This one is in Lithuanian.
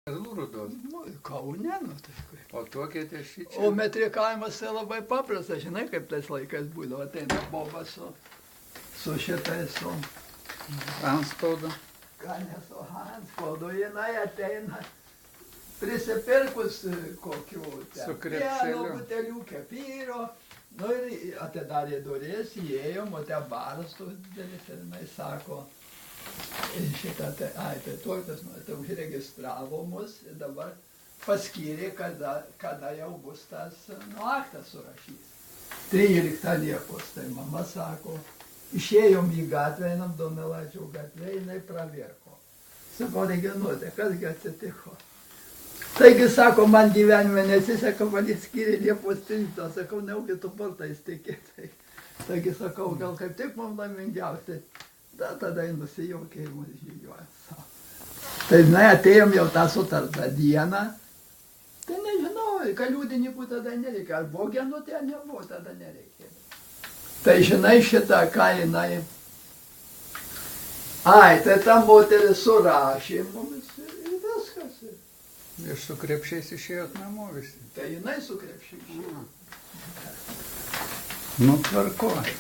Rudos. Nu, Kaune, nu tai kaip. O tuokėte šičia? O metrikavimas tai labai paprastas, žinai, kaip tais laikais būdavo. Ateina bobas su šitais, su... Antspaudu. Ką ne su antspaudu, jinai ateina prisipirkus kokių Su ten krepšeliu. pieno butelių, kefyro. Nu ir atidarė duris, įėjom, o ten baras toks didelis ir jinai sako, šitą, tai tokias, tai užregistravo mus ir dabar paskyrė, kada jau bus tas aktas surašys. 13 Liepos, tai mama sako, išėjom į gatvę, einam Donelaičio gatvę, jinai pravirko. Sakau, Reginuotė, kasgi atsitiko? Taigi, sako, man gyvenime nesiseka, man įskyrė Liepos 13, sakau, neugi tu portais tikėtai. Taigi, sakau, gal kaip tik mums laimingiausiai. Tada nusijaukė ir mus žygiuoja. Tai, atėjom jau tą sutartą dieną. Tai nežinau, kad liudininkų tada nereikia. Ar buvo genutė, ar nebuvo, tada nereikia. Tai žinai šitą, ką jinai... Ai, tai ta moteris surašė mums ir viskas. Ir su krepšiais išėjot namo visi. Tai jinai su krepšiais išėjo. Nu, tvarkoj.